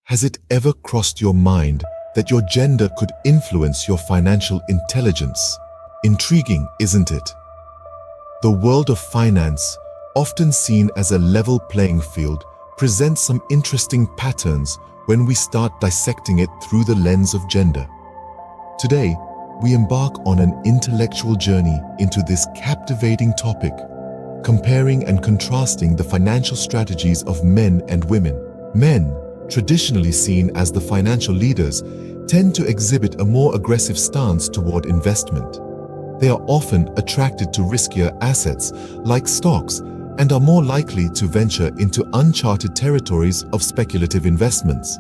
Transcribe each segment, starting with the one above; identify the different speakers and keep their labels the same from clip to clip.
Speaker 1: Has it ever crossed your mind that your gender could influence your financial intelligence? Intriguing, isn't it? The world of finance, often seen as a level playing field, presents some interesting patterns when we start dissecting it through the lens of gender. Today, we embark on an intellectual journey into this captivating topic, comparing and contrasting the financial strategies of men and women. Men, traditionally seen as the financial leaders, tend to exhibit a more aggressive stance toward investment. They are often attracted to riskier assets like stocks and are more likely to venture into uncharted territories of speculative investments.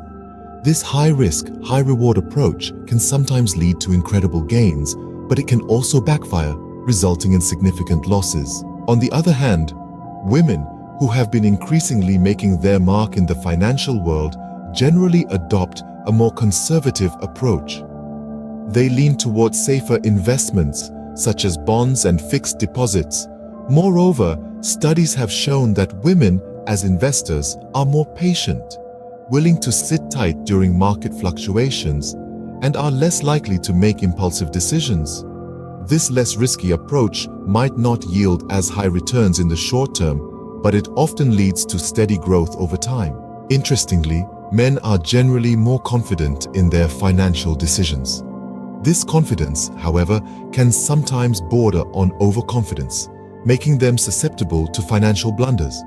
Speaker 1: This high-risk, high-reward approach can sometimes lead to incredible gains, but it can also backfire, resulting in significant losses. On the other hand, women who have been increasingly making their mark in the financial world generally adopt a more conservative approach. They lean towards safer investments, such as bonds and fixed deposits. Moreover, studies have shown that women, as investors, are more patient, willing to sit tight during market fluctuations, and are less likely to make impulsive decisions. This less risky approach might not yield as high returns in the short term, but it often leads to steady growth over time. Interestingly, men are generally more confident in their financial decisions. This confidence, however, can sometimes border on overconfidence, making them susceptible to financial blunders.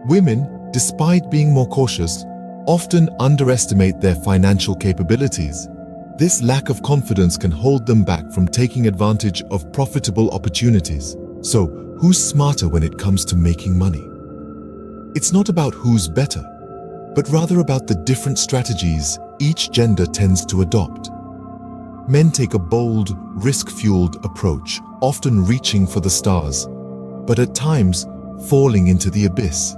Speaker 1: Women, despite being more cautious, often underestimate their financial capabilities. This lack of confidence can hold them back from taking advantage of profitable opportunities. So, who's smarter when it comes to making money? It's not about who's better, but rather about the different strategies each gender tends to adopt. Men take a bold, risk-fueled approach, often reaching for the stars, but at times falling into the abyss.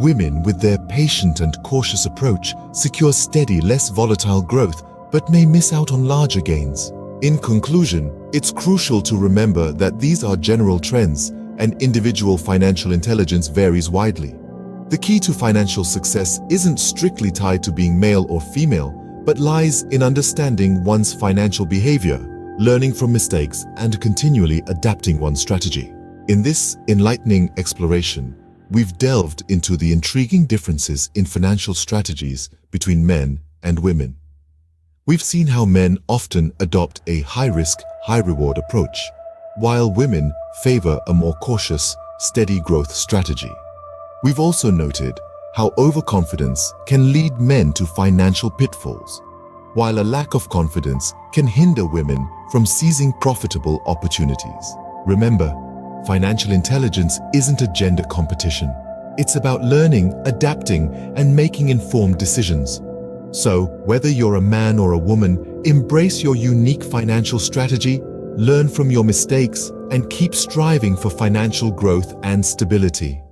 Speaker 1: Women, with their patient and cautious approach, secure steady, less volatile growth, but may miss out on larger gains. In conclusion, it's crucial to remember that these are general trends, and individual financial intelligence varies widely. The key to financial success isn't strictly tied to being male or female, but lies in understanding one's financial behavior, learning from mistakes, and continually adapting one's strategy. In this enlightening exploration, we've delved into the intriguing differences in financial strategies between men and women. We've seen how men often adopt a high-risk, high-reward approach, while women favor a more cautious, steady growth strategy. We've also noted how overconfidence can lead men to financial pitfalls, while a lack of confidence can hinder women from seizing profitable opportunities. Remember, financial intelligence isn't a gender competition. It's about learning, adapting, and making informed decisions. So, whether you're a man or a woman, embrace your unique financial strategy, learn from your mistakes, and keep striving for financial growth and stability.